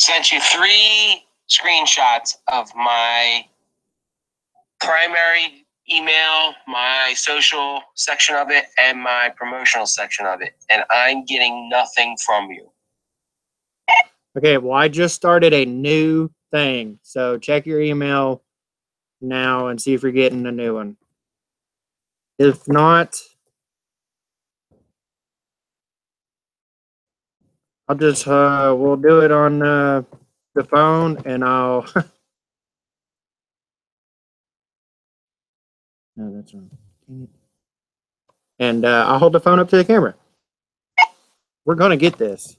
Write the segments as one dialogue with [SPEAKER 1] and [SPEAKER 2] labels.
[SPEAKER 1] Sent you 3 screenshots of my primary email, my social section of it, and my promotional section of it, and I'm getting nothing from you.
[SPEAKER 2] Okay, well, I just started a new thing, so check your email now and see if you're getting a new one. If not, I'll just we'll do it on the phone, and I'll. No, that's wrong. And I'll hold the phone up to the camera. We're gonna get this.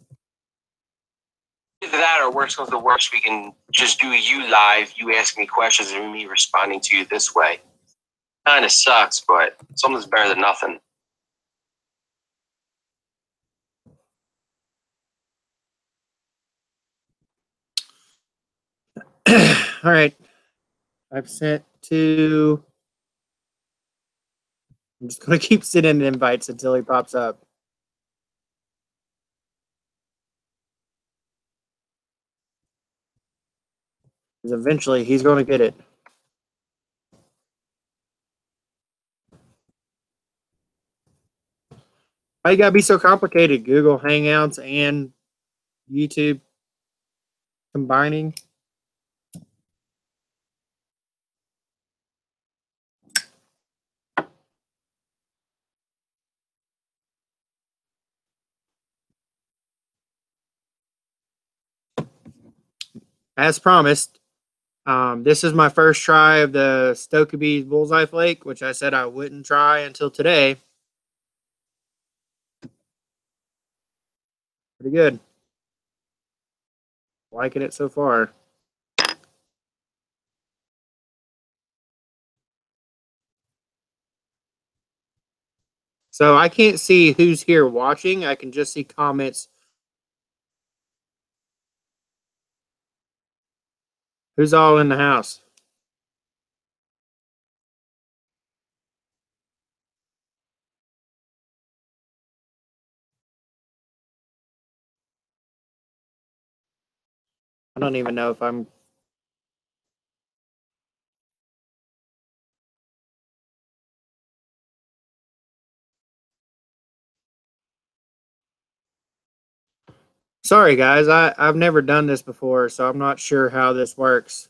[SPEAKER 1] Either that, or worst comes to worst, we can just do you live. You ask me questions and me responding to you this way. Kind of sucks, but something's better than nothing.
[SPEAKER 2] All right. I've sent 2. I'm just going to keep sending invites until he pops up. Because eventually he's going to get it. Why you got to be so complicated? Google Hangouts and YouTube combining. As promised, this is my first try of the Stokkebye Bullseye Flake, which I said I wouldn't try until today. Pretty good. Liking it so far. So I can't see who's here watching. I can just see comments. Who's all in the house? I don't even know if I'm. Sorry, guys. I've never done this before, so I'm not sure how this works.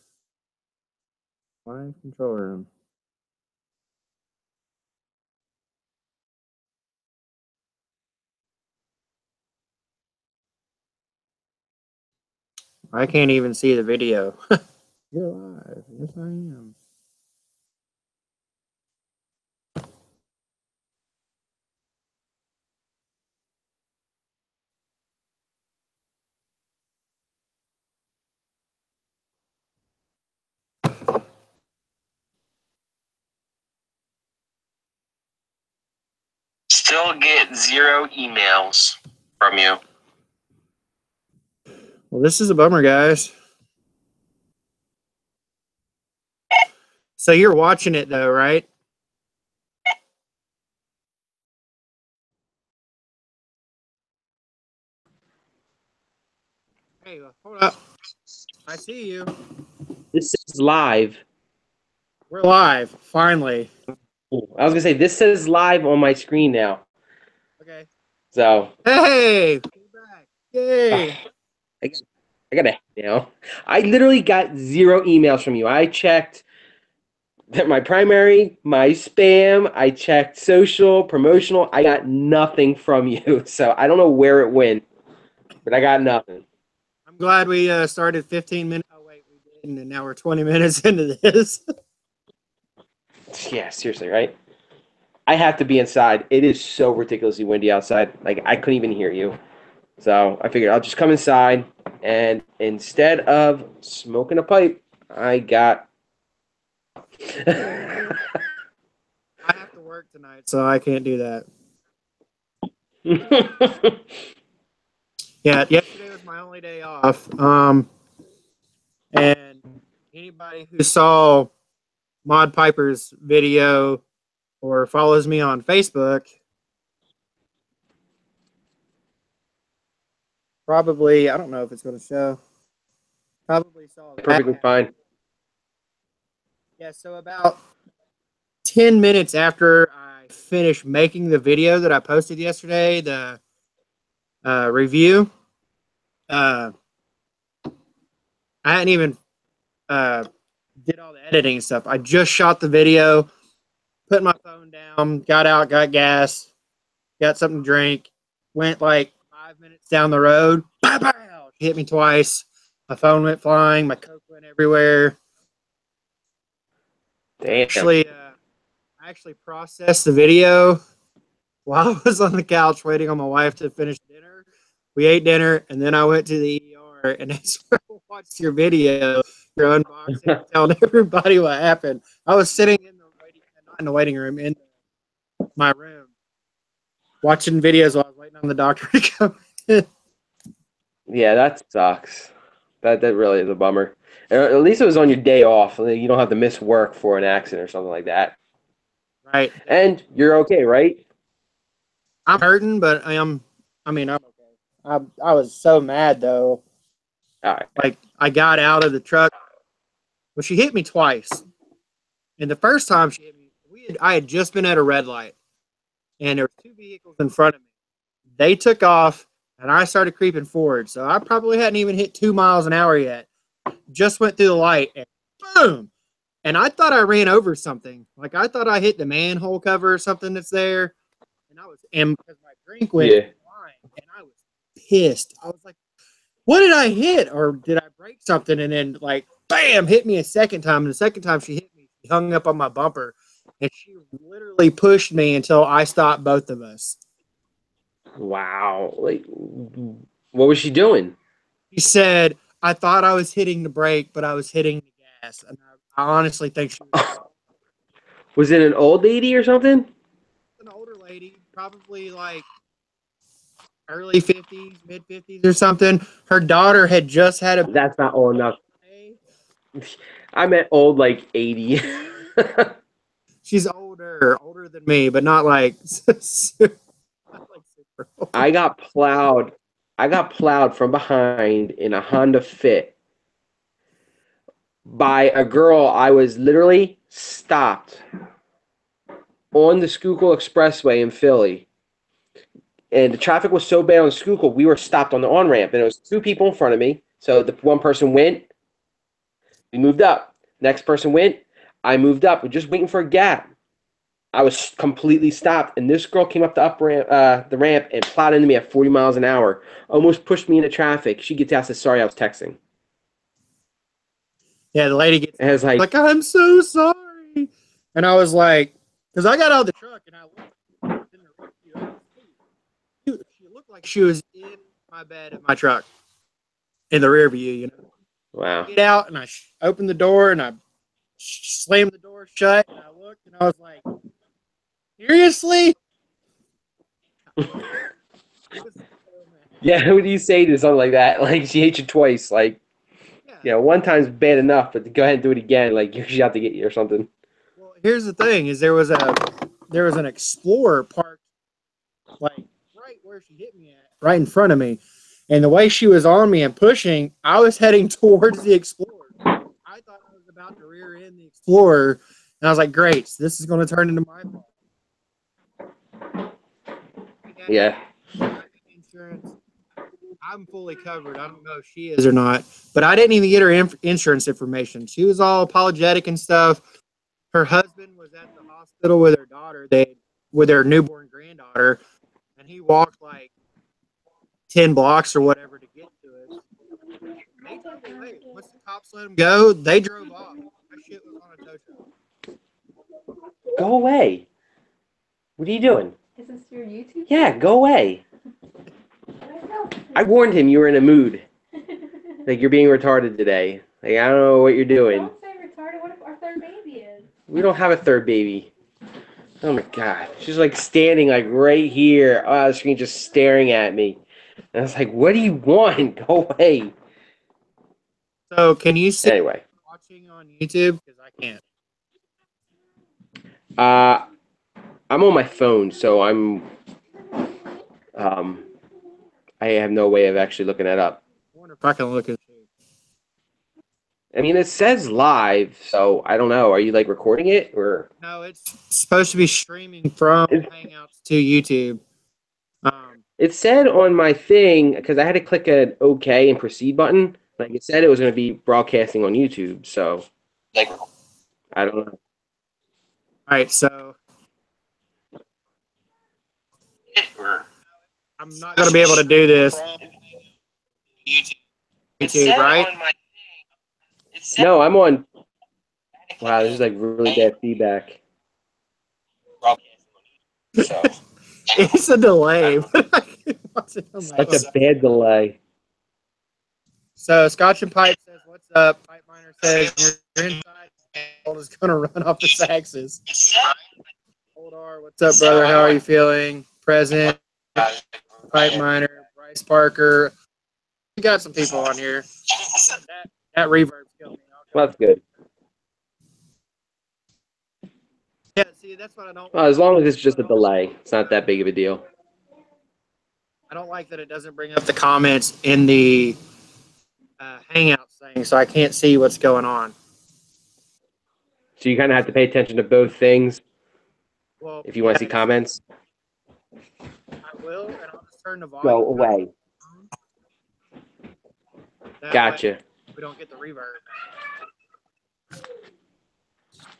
[SPEAKER 2] Live control room. I can't even see the video. You're live. Yes, I am.
[SPEAKER 1] Still get 0 emails from you.
[SPEAKER 2] Well, this is a bummer, guys. So you're watching it, though, right? Hey, hold up. I see you.
[SPEAKER 3] This is live.
[SPEAKER 2] We're live, finally.
[SPEAKER 3] I was gonna say this says live on my screen now.
[SPEAKER 2] Okay.
[SPEAKER 3] So
[SPEAKER 2] hey, back. Yay!
[SPEAKER 3] I got now. I literally got 0 emails from you. I checked my primary, my spam. I checked social, promotional. I got nothing from you. So I don't know where it went, but I got nothing.
[SPEAKER 2] I'm glad we started 15 minutes. Oh wait, we didn't, and now we're 20 minutes into this.
[SPEAKER 3] Yeah, seriously, right? I have to be inside. It is so ridiculously windy outside. Like I couldn't even hear you. So I figured I'll just come inside, and instead of smoking a pipe, I got.
[SPEAKER 2] I have to work tonight, so I can't do that. Yeah, yesterday was my only day off. And anybody who saw Mod Piper's video or follows me on Facebook probably, I don't know if it's going to show. probably saw that.
[SPEAKER 3] Perfectly fine.
[SPEAKER 2] Yeah, so about 10 minutes after I finished making the video that I posted yesterday, the review, I hadn't even did all the editing and stuff. I just shot the video, put my phone down, got out, got gas, got something to drink, went like 5 minutes down the road. Pow, pow, she hit me twice. My phone went flying. My Coke went everywhere.
[SPEAKER 3] Damn.
[SPEAKER 2] I actually processed the video while I was on the couch waiting on my wife to finish dinner. We ate dinner, and then I went to the ER, and that's where I watched your video. You're unboxing, telling everybody what happened. I was sitting not in the waiting room, in my room, watching videos while I was waiting on the doctor to come in.
[SPEAKER 3] Yeah, that sucks. That really is a bummer. At least it was on your day off. You don't have to miss work for an accident or something like that.
[SPEAKER 2] Right.
[SPEAKER 3] And you're okay, right?
[SPEAKER 2] I'm hurting, but I'm okay. I was so mad though.
[SPEAKER 3] All right.
[SPEAKER 2] Like I got out of the truck. Well, she hit me twice. And the first time she hit me, I had just been at a red light, and there were two vehicles in front of me. They took off, and I started creeping forward. So I probably hadn't even hit 2 miles an hour yet. Just went through the light, and boom! And I thought I ran over something. Like I thought I hit the manhole cover or something that's there. And because my drink went flying, and I was pissed. I was like, what did I hit? Or did I break something? And then like, bam, hit me a second time. And the second time she hit me, she hung up on my bumper. And she literally pushed me until I stopped both of us.
[SPEAKER 3] Wow. Like, what was she doing?
[SPEAKER 2] She said, I thought I was hitting the brake, but I was hitting the gas. And I honestly think she was
[SPEAKER 3] Was it an old lady or something?
[SPEAKER 2] an older lady, probably like early 50s, mid 50s or something. Her daughter had just had a...
[SPEAKER 3] That's not old enough. I meant old, like 80.
[SPEAKER 2] She's older than me, but not like, super old.
[SPEAKER 3] I got plowed from behind in a Honda Fit by a girl. I was literally stopped on the Schuylkill Expressway in Philly. And the traffic was so bad on Schuylkill, we were stopped on the on-ramp. And there was two people in front of me. So the one person went, we moved up. Next person went, I moved up. We're just waiting for a gap. I was completely stopped, and this girl came up the ramp and plowed into me at 40 miles an hour. Almost pushed me into traffic. She gets out, says, sorry, I was texting.
[SPEAKER 2] Yeah, the lady gets
[SPEAKER 3] and I was
[SPEAKER 2] like, I'm so sorry. And I was like, because I got out of the truck, and I looked in the rear view. She looked like she was in my bed in my truck, in the rear view, you know.
[SPEAKER 3] Wow.
[SPEAKER 2] I get out, and I opened the door, and I slammed the door shut, and I looked, and I was like, seriously?
[SPEAKER 3] Yeah, what do you say to something like that? Like, she hates you twice. Like, yeah, one time's bad enough, but to go ahead and do it again, like, she's out to get you or something.
[SPEAKER 2] Well, here's the thing: is there was an Explorer parked like right where she hit me at, right in front of me, and the way she was on me and pushing, I was heading towards the Explorer. I thought I was about to rear end the Explorer, and I was like, "Great, so this is going to turn into my fault."
[SPEAKER 3] Yeah.
[SPEAKER 2] Insurance. I'm fully covered. I don't know if she is or not, but I didn't even get her insurance information. She was all apologetic and stuff. Her husband was at the hospital with her daughter, with their newborn granddaughter, and he walked like 10 blocks or whatever to get to it. They drove away. Once the cops let him go, they drove off. That shit was on a tow truck.
[SPEAKER 3] Go away. What are you doing?
[SPEAKER 4] Is this your YouTube?
[SPEAKER 3] Yeah, go away. I warned him you were in a mood. Like, you're being retarded today. Like, I don't know what you're doing.
[SPEAKER 4] Don't say retarded. What if our third baby is?
[SPEAKER 3] We don't have a third baby. Oh my god. She's like standing like right here on the screen just staring at me. And I was like, what do you want? Go away.
[SPEAKER 2] So can you see
[SPEAKER 3] Anyway.
[SPEAKER 2] watching on YouTube? Because I can't.
[SPEAKER 3] I'm on my phone, so I have no way of actually looking that up.
[SPEAKER 2] I wonder if I can look at you.
[SPEAKER 3] mean, it says live, so I don't know. Are you like recording it or?
[SPEAKER 2] No, it's supposed to be streaming from
[SPEAKER 3] It's-
[SPEAKER 2] Hangouts to YouTube.
[SPEAKER 3] It said on my thing because I had to click an OK and proceed button. Like it said, it was going to be broadcasting on YouTube. So
[SPEAKER 1] Like,
[SPEAKER 3] I don't know.
[SPEAKER 2] All right, so
[SPEAKER 1] or
[SPEAKER 2] I'm not going to be able to do this
[SPEAKER 1] YouTube.
[SPEAKER 2] YouTube, right?
[SPEAKER 1] On my thing, it said
[SPEAKER 3] No, I'm on. Wow, this is like really bad feedback.
[SPEAKER 1] So,
[SPEAKER 2] It's a delay. What's it on my
[SPEAKER 3] That's
[SPEAKER 2] phone?
[SPEAKER 3] a bad delay.
[SPEAKER 2] So Scotch and Pipe says, "What's up?" Pipe Miner says, "You're inside. Gold is going to run off its axis." Old R, what's up, brother? How are you feeling? Present. Pipe Miner, Bryce Parker. We got some people on here. That reverb's killing me.
[SPEAKER 3] Well, that's good.
[SPEAKER 2] Yeah, see, that's what I don't.
[SPEAKER 3] Well, as long as it's just a delay, it's not that big of a deal.
[SPEAKER 2] I don't like that it doesn't bring up the comments in the Hangouts thing, so I can't see what's going on.
[SPEAKER 3] So you kind of have to pay attention to both things
[SPEAKER 2] Well,
[SPEAKER 3] if you want to see
[SPEAKER 2] yes,
[SPEAKER 3] comments.
[SPEAKER 2] I will, and I'll just turn the volume
[SPEAKER 3] Go
[SPEAKER 2] down.
[SPEAKER 3] away.
[SPEAKER 2] That
[SPEAKER 3] Gotcha.
[SPEAKER 2] way we don't get the reverb.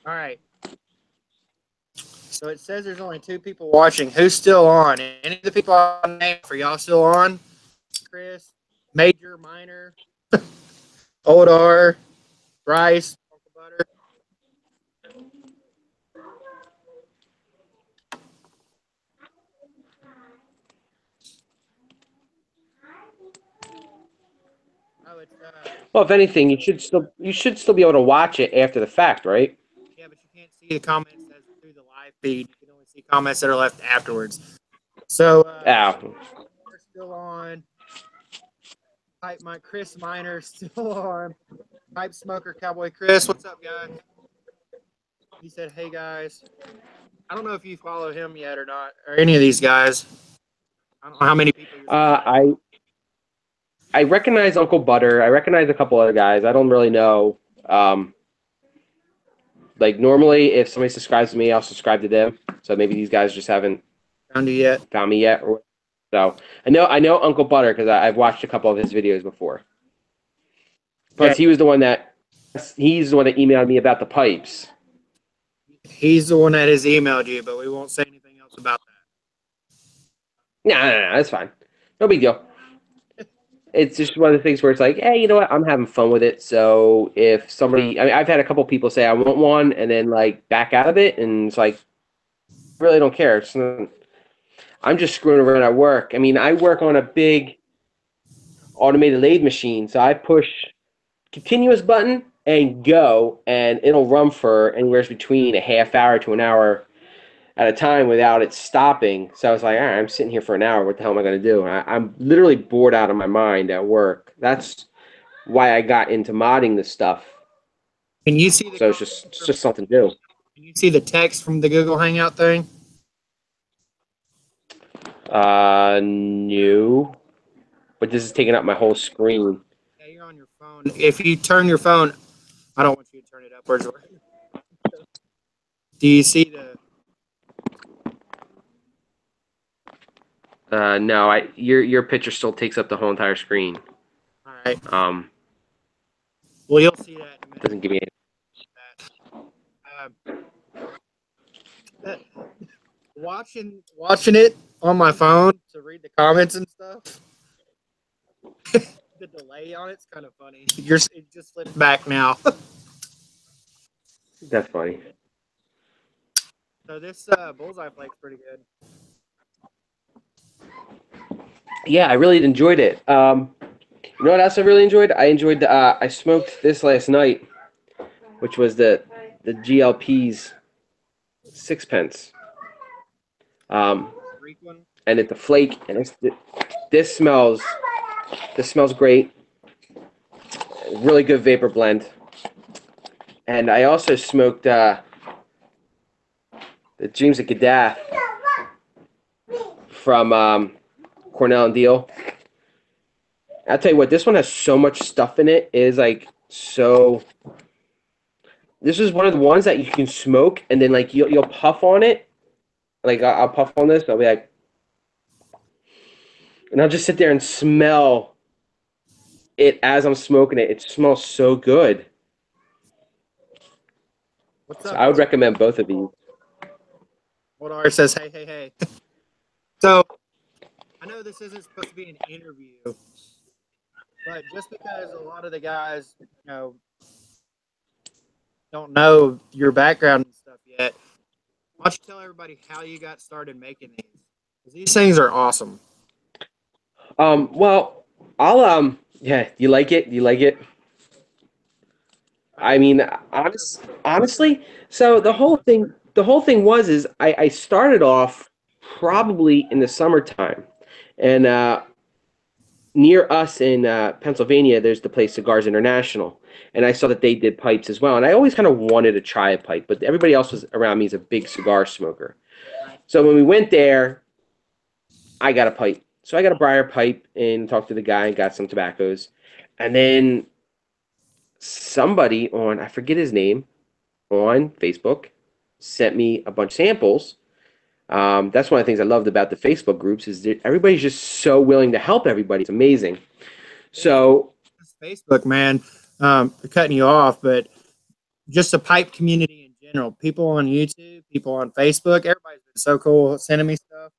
[SPEAKER 2] All right. So it says there's only 2 people watching. Who's still on? Any of the people I named, for y'all still on? Chris, Major, Minor, Old R, Bryce, Uncle Butter. Oh, it's
[SPEAKER 3] Well, if anything, you should still be able to watch it after the fact, right?
[SPEAKER 2] yeah, but you can't see the comments as through the live feed. You can only see comments that are left afterwards. So
[SPEAKER 3] Ow.
[SPEAKER 2] we're still on. Pipe my Chris Miner still on. Pipe Smoker Cowboy Chris, what's up, guys? He said, "Hey guys." I don't know if you follow him yet or not, or any of these guys. I don't know how many people.
[SPEAKER 3] I recognize Uncle Butter. I recognize a couple other guys. I don't really know. Like normally, if somebody subscribes to me, I'll subscribe to them. So maybe these guys just haven't
[SPEAKER 2] found you yet.
[SPEAKER 3] found me yet. So I know Uncle Butter because I've watched a couple of his videos before. Plus,
[SPEAKER 2] Okay.
[SPEAKER 3] he's the one that emailed me about the pipes.
[SPEAKER 2] He's the one that has emailed you, but we won't say anything else about that.
[SPEAKER 3] No, that's fine. No big deal. It's just one of the things where it's like, hey, you know what? I'm having fun with it. So if somebody, I mean, I've had a couple people say I want one and then like back out of it, and it's like, really don't care. I'm just screwing around at work. I mean, I work on a big automated lathe machine, so I push continuous button and go, and it'll run for anywhere between a half hour to an hour at a time without it stopping. So I was like, all right, I'm sitting here for an hour. What the hell am I going to do? I'm literally bored out of my mind at work. That's why I got into modding this stuff.
[SPEAKER 2] Can you see the?
[SPEAKER 3] So it's just something new.
[SPEAKER 2] Can you see the text from the Google Hangout thing?
[SPEAKER 3] New. But this is taking up my whole screen.
[SPEAKER 2] Yeah, you're on your phone. If you turn your phone, I don't want you to turn it upwards. Do you see the?
[SPEAKER 3] No, your picture still takes up the whole entire screen.
[SPEAKER 2] All right.
[SPEAKER 3] Well,
[SPEAKER 2] you'll see that in a minute.
[SPEAKER 3] doesn't give me
[SPEAKER 2] Watching it on my phone to read the comments and stuff. The delay on it's kind of funny. It just flipped back now.
[SPEAKER 3] That's funny.
[SPEAKER 2] So this bullseye flake's pretty good.
[SPEAKER 3] Yeah, I really enjoyed it. You know what else I really enjoyed? I enjoyed I smoked this last night, which was the GLP's sixpence. And it's a flake, and this smells great. Really good vapor blend. And I also smoked the Dreams of Gaddath from Cornell and Deal. I'll tell you what, this one has so much stuff in it. It is like So this is one of the ones that you can smoke, and then like you'll puff on it. Like I'll puff on this, I'll be like, and I'll just sit there and smell it as I'm smoking it. It smells so good.
[SPEAKER 2] What's
[SPEAKER 3] So
[SPEAKER 2] up?
[SPEAKER 3] I would recommend both of these.
[SPEAKER 2] What says, hey, hey, hey. So I know this isn't supposed to be an interview, but just because a lot of the guys, don't know your background and stuff yet, why don't you tell everybody how you got started making these? 'Cause these things are awesome.
[SPEAKER 3] Well, I'll yeah, you like it? You like it? I mean, honestly, so the whole thing was is I started off probably in the summertime, and near us in Pennsylvania, there's the place Cigars International, and I saw that they did pipes as well, and I always kind of wanted to try a pipe, but everybody else was around me is a big cigar smoker. So when we went there, I got a pipe. So I got a briar pipe and talked to the guy and got some tobaccos, and then somebody on, I forget his name, on Facebook sent me a bunch of samples. That's one of the things I loved about the Facebook groups is that everybody's just so willing to help everybody. It's amazing. So
[SPEAKER 2] Facebook, man, cutting you off, but just the pipe community in general, people on YouTube, people on Facebook, everybody's been so cool sending me stuff.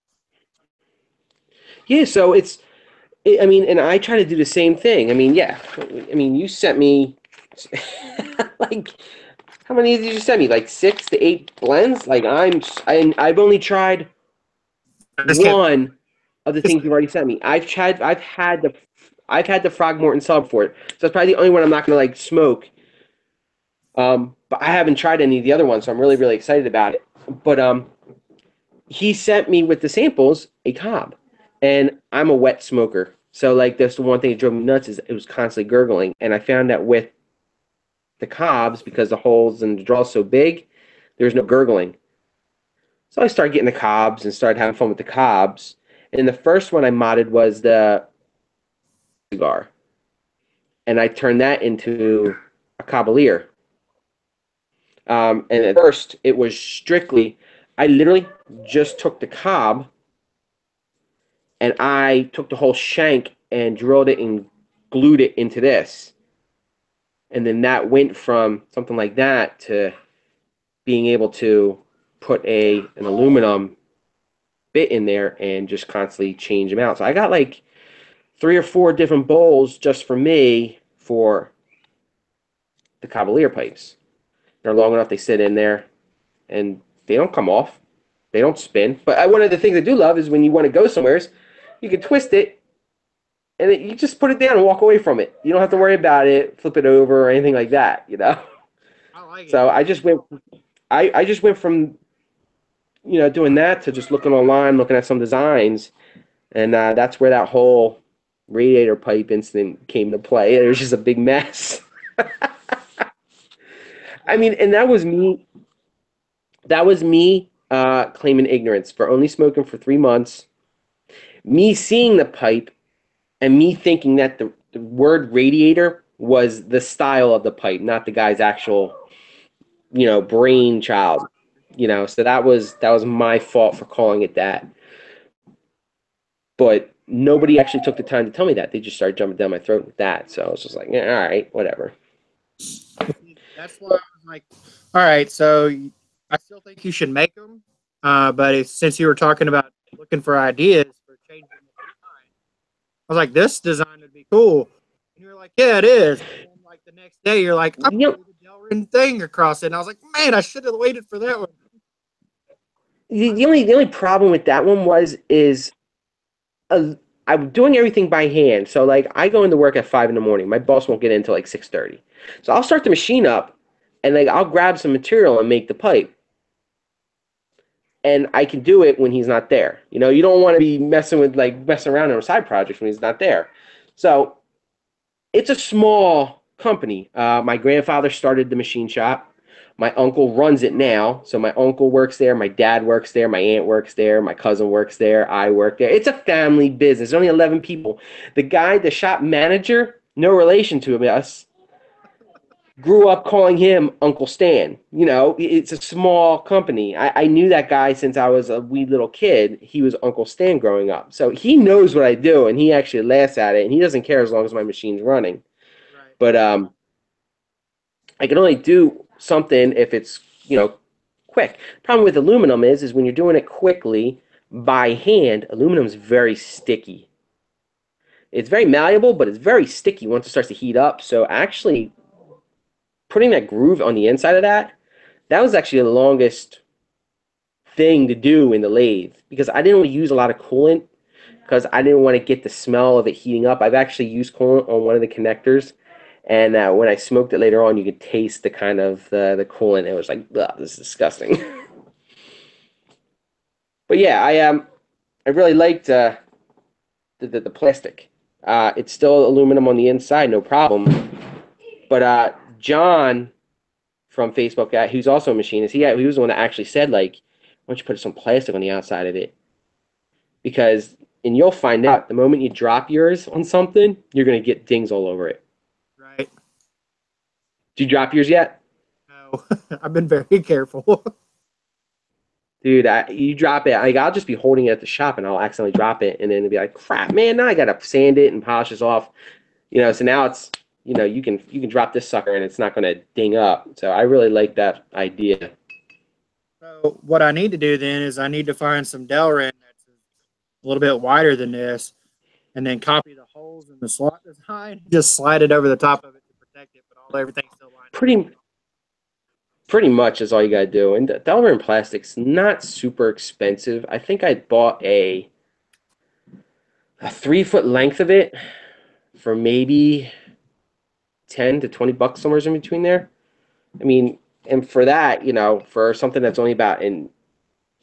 [SPEAKER 3] yeah, so I mean, and I try to do the same thing. I mean, yeah, I mean, you sent me like how many did you send me? Like 6 to 8 blends. Like I've only tried one of the things you've already sent me. I've had the Frogmorton sub for it, so it's probably the only one I'm not gonna like smoke. But I haven't tried any of the other ones, so I'm really really excited about it. But he sent me with the samples a cob, and I'm a wet smoker, so like that's the one thing that drove me nuts is it was constantly gurgling, and I found that with the cobs because the holes and the draw's so big, there's no gurgling. So I started getting the cobs and started having fun with the cobs. And the first one I modded was the cigar. And I turned that into a Cavalier. And at first, it was strictly, I literally just took the cob and I took the whole shank and drilled it and glued it into this. And then that went from something like that to being able to put an aluminum bit in there and just constantly change them out. So I got like 3 or 4 different bowls just for me for the Cavalier pipes. They're long enough, they sit in there, and they don't come off. They don't spin. But one of the things I do love is when you want to go somewhere, you can twist it, and you just put it down and walk away from it. You don't have to worry about it, flip it over, or anything like that, you know?
[SPEAKER 2] I like it.
[SPEAKER 3] So I just went from, doing that to just looking online, looking at some designs, and that's where that whole radiator pipe incident came to play. It was just a big mess. I mean, and that was me. That was me claiming ignorance for only smoking for 3 months. Me seeing the pipe and me thinking that the word radiator was the style of the pipe, not the guy's actual, brainchild. So that was my fault for calling it that. But nobody actually took the time to tell me that. They just started jumping down my throat with that. So I was just like, yeah, all right, whatever.
[SPEAKER 2] That's why I was like, all right, so I still think you should make them. But since you were talking about looking for ideas for changing the design, I was like, this design would be cool. And you were like, yeah, it is. And then, like the next day, you're like, I'm
[SPEAKER 3] Yep.
[SPEAKER 2] putting the Delrin thing across it. And I was like, man, I should have waited for that one.
[SPEAKER 3] The only problem with that one is I'm doing everything by hand. So like I go into work at 5 in the morning. My boss won't get in until like 6:30. So I'll start the machine up and like I'll grab some material and make the pipe. And I can do it when he's not there. You don't want to be messing around on side projects when he's not there. So it's a small company. My grandfather started the machine shop. My uncle runs it now. So my uncle works there. My dad works there. My aunt works there. My cousin works there. I work there. It's a family business. There's only 11 people. The shop manager, no relation to us. grew up calling him Uncle Stan. You know, it's a small company. I knew that guy since I was a wee little kid. He was Uncle Stan growing up. So he knows what I do, and he actually laughs at it, and he doesn't care as long as my machine's running.
[SPEAKER 2] Right.
[SPEAKER 3] But I can only do something if it's, you know, quick. Problem with aluminum is when you're doing it quickly by hand, aluminum is very sticky. It's very malleable, but it's very sticky once it starts to heat up. So actually putting that groove on the inside of that was actually the longest thing to do in the lathe because I didn't want to use a lot of coolant because I didn't want to get the smell of it heating up. I've actually used coolant on one of the connectors, and when I smoked it later on, you could taste the kind of the coolant. It was like, ugh, this is disgusting. But yeah, I really liked the plastic. It's still aluminum on the inside, no problem. But John from Facebook, who's also a machinist, he was the one that actually said, like, why don't you put some plastic on the outside of it? Because, and you'll find out, the moment you drop yours on something, you're going to get dings all over it.
[SPEAKER 2] Right.
[SPEAKER 3] Did you drop yours yet?
[SPEAKER 2] No, I've been very careful.
[SPEAKER 3] Dude, you drop it, I'll just be holding it at the shop, and I'll accidentally drop it, and then it'll be like, crap, man, now I got to sand it and polish this off. You know, so now it's, you know, you can drop this sucker, and it's not going to ding up. So I really like that idea.
[SPEAKER 2] So what I need to do then is I need to find some Delrin that's a little bit wider than this, and then copy the holes in the slot design. Just slide it over the top of it to protect it, but everything's still lined up.
[SPEAKER 3] Pretty much is all you gotta do. And Delrin plastic's not super expensive. I think I bought a 3-foot length of it for maybe 10 to 20 bucks, somewhere in between there. I mean, and for that, you know, for something that's only about I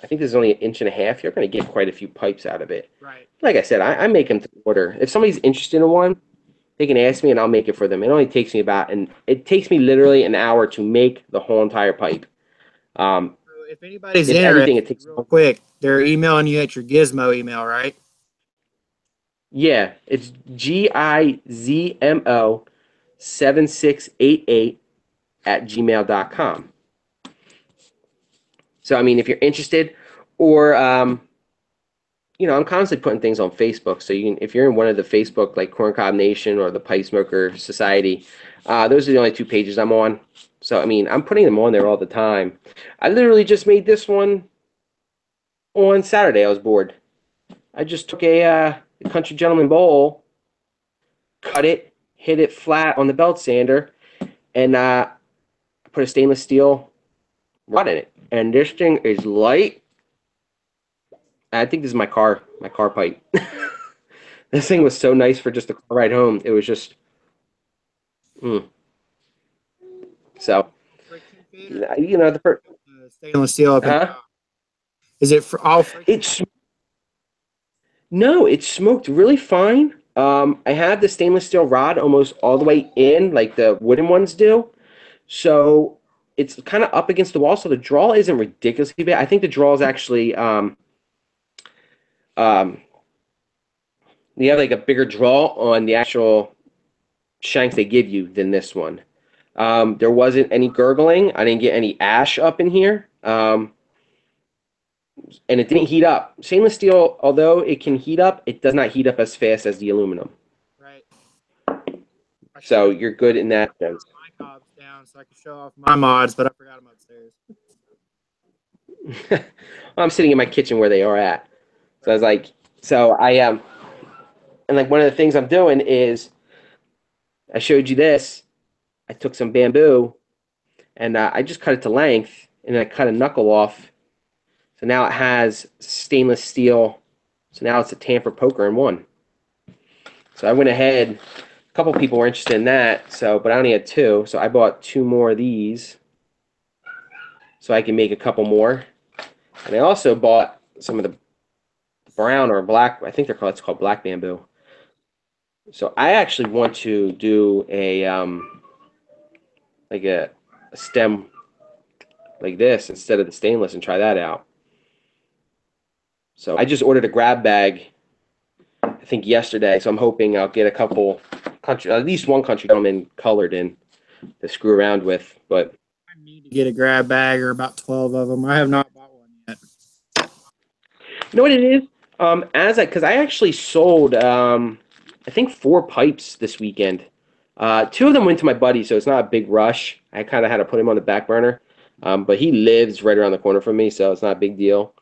[SPEAKER 3] think this is only 1.5 inches, you're going to get quite a few pipes out of it.
[SPEAKER 2] Right.
[SPEAKER 3] Like I said, I make them to order. If somebody's interested in one, they can ask me and I'll make it for them. It only takes me it takes me literally an hour to make the whole entire pipe.
[SPEAKER 2] So if anybody's
[SPEAKER 3] It's
[SPEAKER 2] interested,
[SPEAKER 3] everything it takes.
[SPEAKER 2] real quick, they're emailing you at your Gizmo email, right?
[SPEAKER 3] Yeah, it's GIZMO7688 So, I mean, if you're interested, or, you know, I'm constantly putting things on Facebook. So, if you're in one of the Facebook, like Corncob Nation or the Pipe Smoker Society, those are the only 2 pages I'm on. So, I mean, I'm putting them on there all the time. I literally just made this one on Saturday. I was bored. I just took a Country Gentleman bowl, cut it, hit it flat on the belt sander, and put a stainless steel rod in it. And this thing is light. I think this is my car pipe. This thing was so nice for just a car ride home. It was just, So, you know, the
[SPEAKER 2] stainless steel up and is it for all?
[SPEAKER 3] No, it smoked really fine. I have the stainless steel rod almost all the way in, like the wooden ones do. So it's kind of up against the wall, so the draw isn't ridiculously bad. I think the draw is actually you have like a bigger draw on the actual shanks they give you than this one. There wasn't any gurgling. I didn't get any ash up in here. And it didn't heat up. Stainless steel, although it can heat up, it does not heat up as fast as the aluminum.
[SPEAKER 2] Right.
[SPEAKER 3] So you're good in that sense.
[SPEAKER 2] My cobs down so I can show off my mods, but I forgot them upstairs.
[SPEAKER 3] I'm sitting in my kitchen where they are at. So I was like, and like one of the things I'm doing is, I showed you this. I took some bamboo, and I just cut it to length, and I cut a knuckle off. So now it has stainless steel. So now it's a tamper poker in one. So I went ahead. A couple people were interested in that. But I only had 2. So I bought 2 more of these, so I can make a couple more. And I also bought some of the brown or black. I think it's called black bamboo. So I actually want to do a like a stem like this instead of the stainless and try that out. So I just ordered a grab bag, I think yesterday. So I'm hoping I'll get a couple at least one Country Gentleman colored in. screw around with. But
[SPEAKER 2] I need to get a grab bag or about 12 of them. I have not bought one yet.
[SPEAKER 3] you know what it is? Because I actually sold, I think 4 pipes this weekend. 2 of them went to my buddy, so it's not a big rush. I kind of had to put him on the back burner. But he lives right around the corner from me, so it's not a big deal.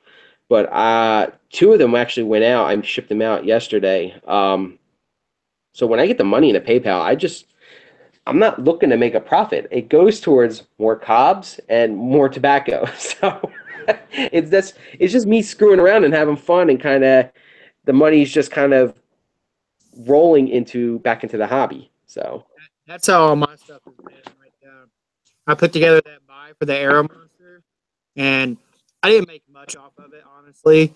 [SPEAKER 3] But 2 of them actually went out. I shipped them out yesterday. So when I get the money in a PayPal, I'm not looking to make a profit. It goes towards more cobs and more tobacco. So it's just me screwing around and having fun, and kind of the money's just kind of rolling back into the hobby. So
[SPEAKER 2] That's how all my stuff has been. Like, I put together that buy for the Aero Monster, and I didn't make much off of it, honestly.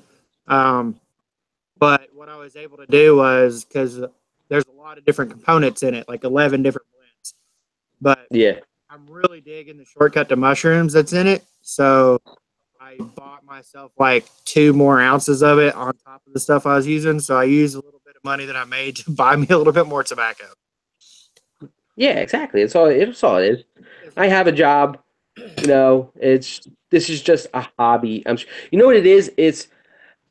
[SPEAKER 2] But what I was able to do was, because there's a lot of different components in it, like 11 different blends. But
[SPEAKER 3] yeah,
[SPEAKER 2] I'm really digging the shortcut to mushrooms that's in it. So I bought myself like 2 more ounces of it on top of the stuff I was using. So I used a little bit of money that I made to buy me a little bit more tobacco.
[SPEAKER 3] yeah, exactly. It's all it is. I have a job. This is just a hobby. You know what it is?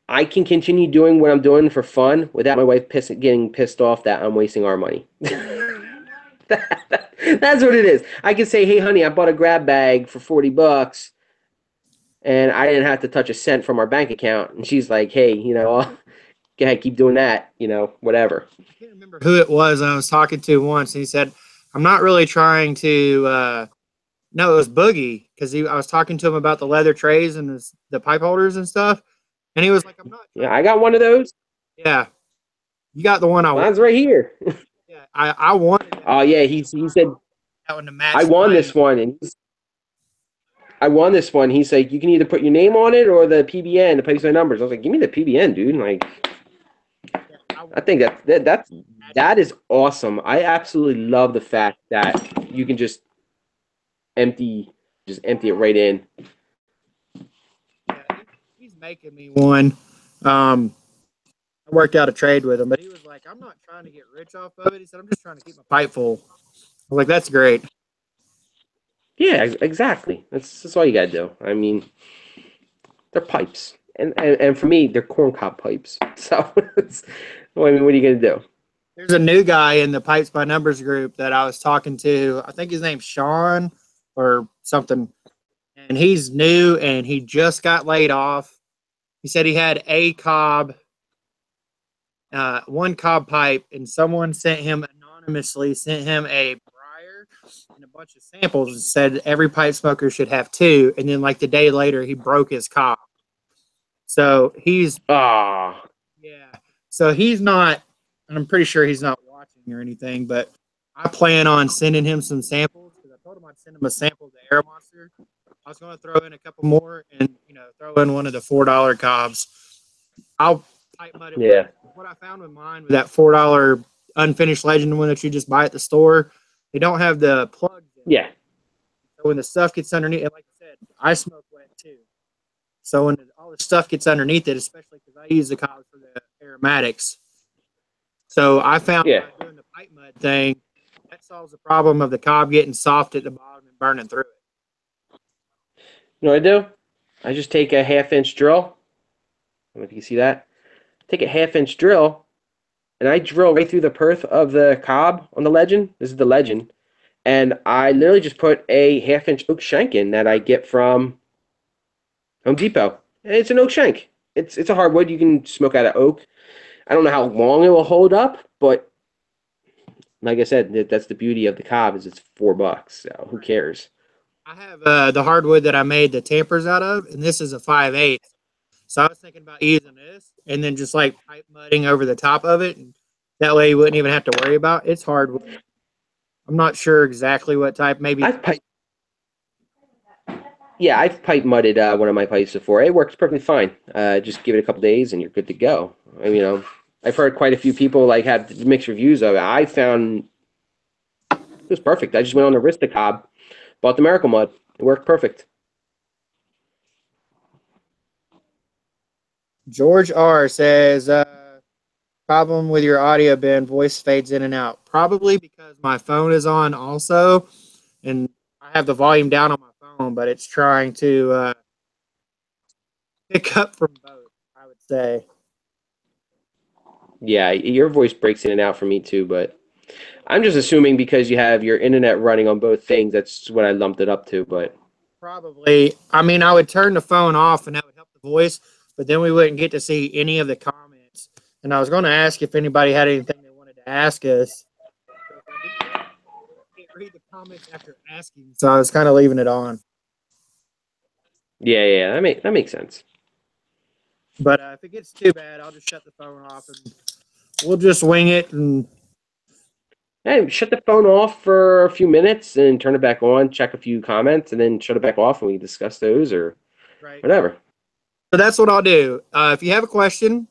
[SPEAKER 3] I can continue doing what I'm doing for fun without my wife getting pissed off that I'm wasting our money. That's what it is. I can say, "Hey, honey, I bought a grab bag for $40, and I didn't have to touch a cent from our bank account." And she's like, "Hey, go ahead, keep doing that. Whatever."
[SPEAKER 2] I can't remember who it was I was talking to once. And he said, I'm not really trying to. No, it was Boogie, because I was talking to him about the leather trays and the pipe holders and stuff. And he was like, I'm not.
[SPEAKER 3] Yeah, I got one of those.
[SPEAKER 2] Yeah. You got the one I want.
[SPEAKER 3] Mine's right here.
[SPEAKER 2] Yeah, I wanted that.
[SPEAKER 3] Oh yeah, he said
[SPEAKER 2] That one to match.
[SPEAKER 3] I won this one, and I won this one. He's like, you can either put your name on it or the PBN to place my numbers. I was like, give me the PBN, dude. Like, I think that is awesome. I absolutely love the fact that you can just empty it right in.
[SPEAKER 2] Yeah, he's making me one. I worked out a trade with him, but he was like, I'm not trying to get rich off of it. He said, I'm just trying to keep my pipe full. I was like, that's great.
[SPEAKER 3] Yeah, exactly. That's all you gotta do. I mean, they're pipes, and for me, they're corncob pipes. So, what are you gonna do?
[SPEAKER 2] There's a new guy in the Pipes by Numbers group that I was talking to. I think his name's Sean or something. And he's new and he just got laid off. He said he had one cob pipe, and someone anonymously sent him a briar and a bunch of samples and said every pipe smoker should have 2. And then like the day later, he broke his cob. So he's yeah. So he's not. And I'm pretty sure he's not watching or anything, but I plan on sending him some samples, because I told him I'd send him a sample of the Air Monster. I was going to throw in a couple more and, throw in one of the $4 cobs. I'll pipe mud it.
[SPEAKER 3] Yeah.
[SPEAKER 2] What I found with mine, with that $4 unfinished Legend one that you just buy at the store, they don't have the plugs in.
[SPEAKER 3] Yeah.
[SPEAKER 2] So when the stuff gets underneath, and like I said, I smoke wet too. So when all the stuff gets underneath it, especially because I use the cobs for the aromatics. So I found by doing the pipe mud thing, that solves the problem of the cob getting soft at the bottom and burning through it.
[SPEAKER 3] You know what I do? I just take a 1/2-inch drill. I don't know if you can see that. Take a 1/2-inch drill, and I drill right through the perth of the cob on the Legend. This is the Legend. And I literally just put a 1/2-inch oak shank in that I get from Home Depot. And it's an oak shank. It's a hardwood. You can smoke out of oak. I don't know how long it will hold up, but like I said, that's the beauty of the cob, is it's $4. So who cares?
[SPEAKER 2] I have the hardwood that I made the tampers out of, and this is a 5/8. So I was thinking about using this and then just like pipe mudding over the top of it. And that way you wouldn't even have to worry about it. It's hardwood. I'm not sure exactly what type. Maybe
[SPEAKER 3] I've pipe mudded one of my pipes before. It works perfectly fine. Just give it a couple days and you're good to go. I've heard quite a few people had mixed reviews of it. I found it was perfect. I just went on the Aristocob, bought the Miracle Mud. It worked perfect.
[SPEAKER 2] George R says, problem with your audio, Ben. Voice fades in and out. Probably because my phone is on also. I have the volume down on my phone, but it's trying to pick up from both, I would say.
[SPEAKER 3] Yeah, your voice breaks in and out for me too, but I'm just assuming because you have your internet running on both things, that's what I lumped it up to. But
[SPEAKER 2] Probably. I mean, I would turn the phone off and that would help the voice, but then we wouldn't get to see any of the comments. And I was going to ask if anybody had anything they wanted to ask us. So if I do that, I can't read the comments after asking, so I was kind of leaving it on.
[SPEAKER 3] yeah, that makes sense.
[SPEAKER 2] But if it gets too bad, I'll just shut the phone off and we'll just wing it. And
[SPEAKER 3] Hey, shut the phone off for a few minutes and turn it back on, check a few comments, and then shut it back off and we discuss those or
[SPEAKER 2] right.
[SPEAKER 3] whatever.
[SPEAKER 2] So that's what I'll do. If you have a question,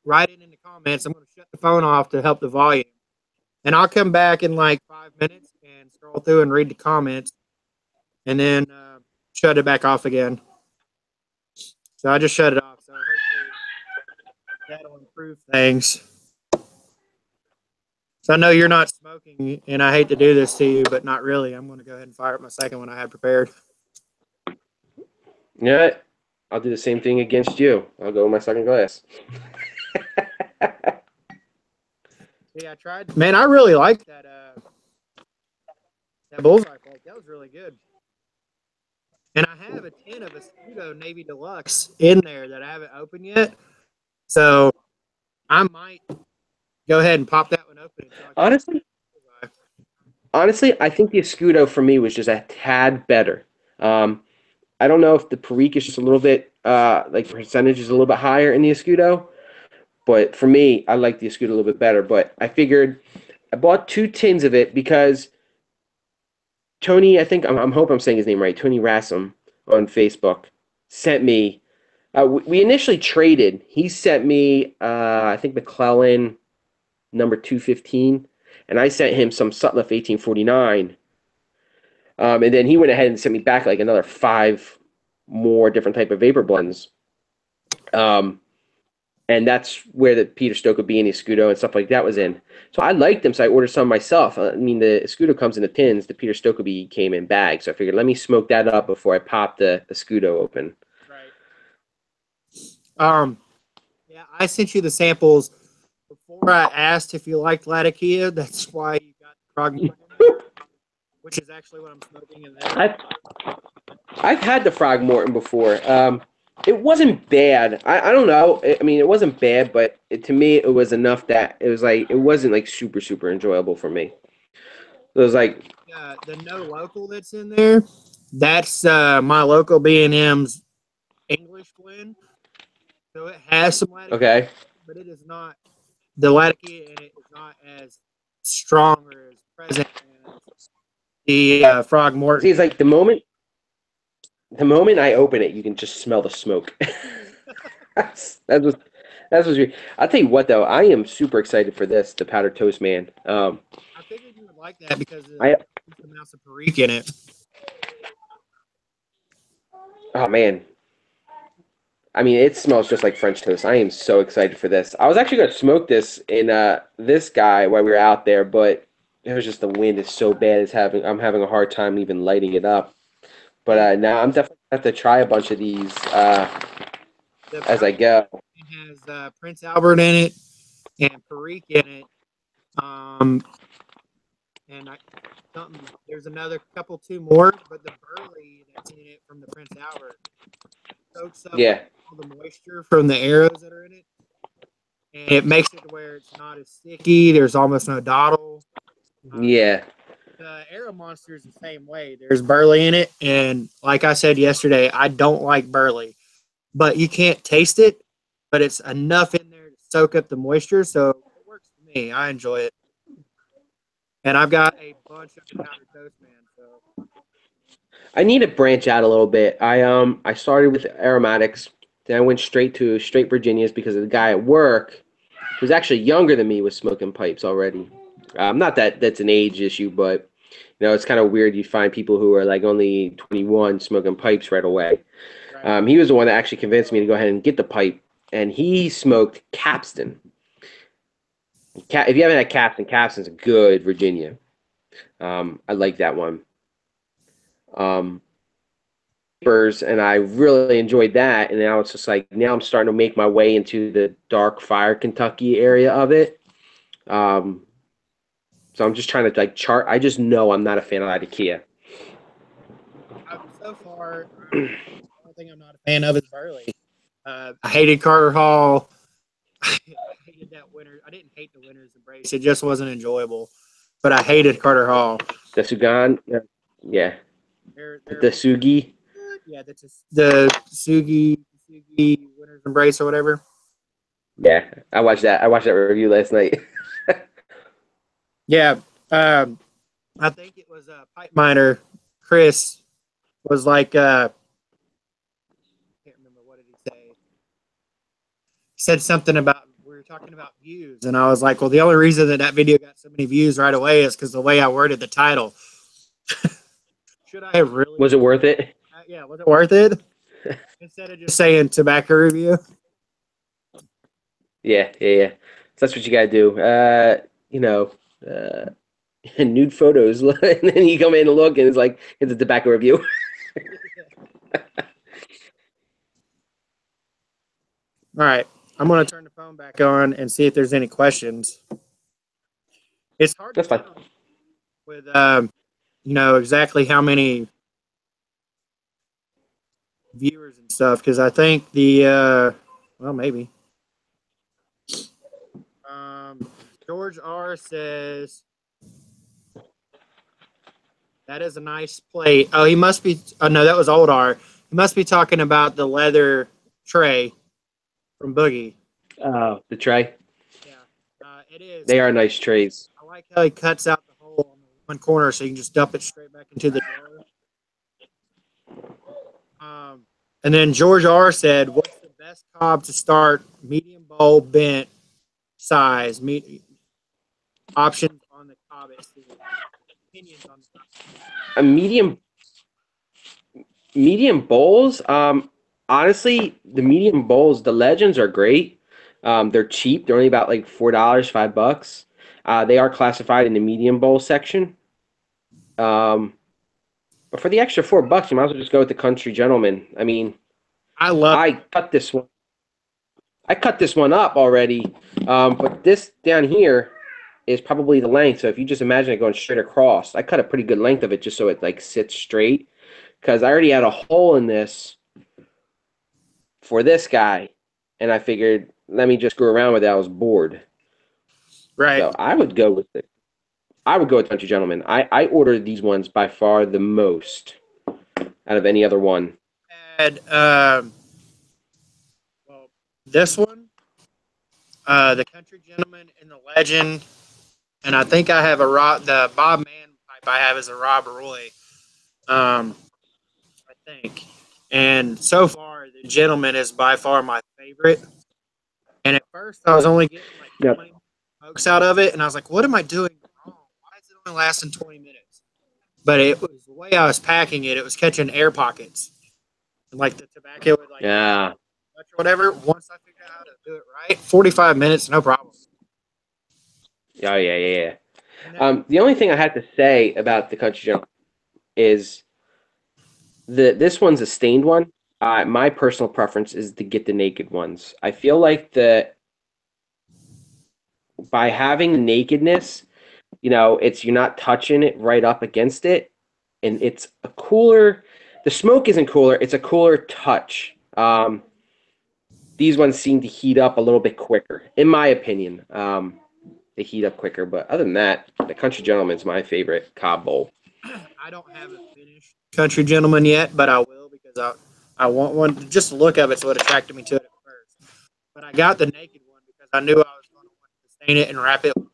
[SPEAKER 2] write it in the comments. I'm going to shut the phone off to help the volume. And I'll come back in like 5 minutes and scroll through and read the comments and then shut it back off again. So I just shut it off. So hopefully that'll improve things. So I know you're not smoking, and I hate to do this to you, but not really. I'm going to go ahead and fire up my second one I had prepared.
[SPEAKER 3] Yeah, I'll do the same thing against you. I'll go with my second glass.
[SPEAKER 2] Yeah, I tried. Man, I really like that bullseye fork. That was really good. And I have a tin of Escudo Navy Deluxe in there that I haven't opened yet. So I might go ahead and pop that one open.
[SPEAKER 3] Honestly, I think the Escudo for me was just a tad better. I don't know if the Perique is just a little bit, like the percentage is a little bit higher in the Escudo. But for me, I like the Escudo a little bit better. But I figured I bought 2 tins of it because Tony, I think I'm hope I'm saying his name right. Tony Rassam on Facebook sent me. We initially traded. He sent me, I think McClellan number 215, and I sent him some Sutliff 1849. And then he went ahead and sent me back like another 5 more different type of vapor blends. And that's where the Peter Stokkebye and the Escudo and stuff like that was in. So I liked them, so I ordered some myself. I mean, the Escudo comes in the tins. The Peter Stokkebye came in bags. So I figured, let me smoke that up before I pop the Escudo open.
[SPEAKER 2] Right. Yeah, I sent you the samples before I asked if you liked Latakia. That's why you got the Frog, which is actually what I'm smoking in there.
[SPEAKER 3] I've had the Frogmorton before. It wasn't bad. I don't know. I mean, it wasn't bad, but to me, it was enough that it was like it wasn't like super enjoyable for me. It was like
[SPEAKER 2] The no local that's in there. That's my local B&M's English blend. So it has some Latakia,
[SPEAKER 3] okay,
[SPEAKER 2] but it is not. The Latakia in it is not as strong or as present as the Frogmorton.
[SPEAKER 3] See, it's like the moment I open it, you can just smell the smoke. that's what's weird. I'll tell you what, though, I am super excited for this, the Powdered Toast Man.
[SPEAKER 2] I figured you would like that because there's amounts of Perique in it.
[SPEAKER 3] Oh man, I mean, it smells just like French toast. I am so excited for this. I was actually going to smoke this in this guy while we were out there, but it was just the wind is so bad. I'm having a hard time even lighting it up. But now I'm definitely going to have to try a bunch of these as I go.
[SPEAKER 2] It has Prince Albert in it and Perique in it. And there's another couple, 2 more, but the burley that's in it from the Prince Albert soaks up all the moisture from the arrows that are in it. And it makes it to where it's not as sticky. There's almost no dottle.
[SPEAKER 3] Yeah.
[SPEAKER 2] The Arrow Monster is the same way. There's burley in it, and like I said yesterday, I don't like burley, but you can't taste it. But it's enough in there to soak up the moisture, so it works for me. I enjoy it, and I've got a bunch of Powdered Toast Man. So
[SPEAKER 3] I need to branch out a little bit. I started with aromatics, then I went straight Virginias because the guy at work, who's actually younger than me, was smoking pipes already. Not that that's an age issue, but you know, it's kind of weird. You find people who are like only 21 smoking pipes right away.
[SPEAKER 2] right.
[SPEAKER 3] He was the one that actually convinced me to go ahead and get the pipe, and he smoked Capstan. If you haven't had Capstan, Capstan's a good Virginia. I like that one. papers, and I really enjoyed that. And now it's just like now I'm starting to make my way into the Dark Fire, Kentucky area of it. So I'm just trying to like chart. I just know I'm not a fan of IKEA.
[SPEAKER 2] So far, the only thing I'm not a fan of is Burley. I hated Carter Hall. I hated that winter. I didn't hate the winner's embrace. It just wasn't enjoyable. But I hated Carter Hall.
[SPEAKER 3] The Sugan, yeah.
[SPEAKER 2] They're
[SPEAKER 3] The Sugi.
[SPEAKER 2] yeah, that's the Sugi winner's embrace or whatever.
[SPEAKER 3] Yeah, I watched that. I watched that review last night.
[SPEAKER 2] Yeah, I think it was a pipe miner. Chris was like, I can't remember what did he say. He said something about we were talking about views, and I was like, well, the only reason that video got so many views right away is because the way I worded the title. Should I have really?
[SPEAKER 3] Was it worth it?
[SPEAKER 2] Yeah, was it worth it? Instead of just saying tobacco review.
[SPEAKER 3] Yeah. So that's what you gotta do. Nude photos, and then you come in and look, and it's like it's a tobacco review.
[SPEAKER 2] All right, I'm gonna turn the phone back on and see if there's any questions. It's hard.
[SPEAKER 3] That's fine.
[SPEAKER 2] With exactly how many viewers and stuff, because I think the maybe George R says that is a nice plate. Oh, he must be. Oh no, that was old R. He must be talking about the leather tray from Boogie.
[SPEAKER 3] The tray.
[SPEAKER 2] Yeah, it is.
[SPEAKER 3] They are nice trays.
[SPEAKER 2] I like how he cuts out the hole on the one corner so you can just dump it straight back into the jar. And then George R said, "What's the best cob to start? Medium bowl, bent size, options on the cob. Opinions on the cob."
[SPEAKER 3] A medium bowls. Honestly, the medium bowls, the Legends are great. They're cheap. They're only about like $4, $5. They are classified in the medium bowl section. But for the extra $4, you might as well just go with the Country Gentleman. I mean, I cut this one. I cut this one up already, but this down here is probably the length. So if you just imagine it going straight across, I cut a pretty good length of it just so it like sits straight, because I already had a hole in this for this guy, and I figured let me just screw around with it. I was bored,
[SPEAKER 2] Right.
[SPEAKER 3] so I would go with it. I would go with Country Gentleman. I ordered these ones by far the most out of any other one.
[SPEAKER 2] And this one, the Country Gentleman and the Legend, and I think I have the Bob Mann pipe I have is a Rob Roy, I think. And so far, the Gentleman is by far my favorite. And at first, I was only getting like 20 smokes out of it, and I was like, "What am I doing wrong? Why is it only lasting 20 minutes?" But it was the way I was packing it; it was catching air pockets, and like the tobacco would like or whatever. Once I figured out how to do it right, 45 minutes, no problem.
[SPEAKER 3] Oh yeah. The only thing I had to say about the Country Gentleman is this one's a stained one. My personal preference is to get the naked ones. I feel like by having the nakedness, you're not touching it right up against it, and it's a cooler. The smoke isn't cooler; it's a cooler touch. These ones seem to heat up a little bit quicker, in my opinion. They heat up quicker, but other than that, the Country Gentleman's my favorite cob bowl.
[SPEAKER 2] I don't have a finished Country Gentleman yet, but I will because I want one. Just the look of it's what attracted me to it at first. But I got the naked one because I knew I was going to want to stain it and wrap it, which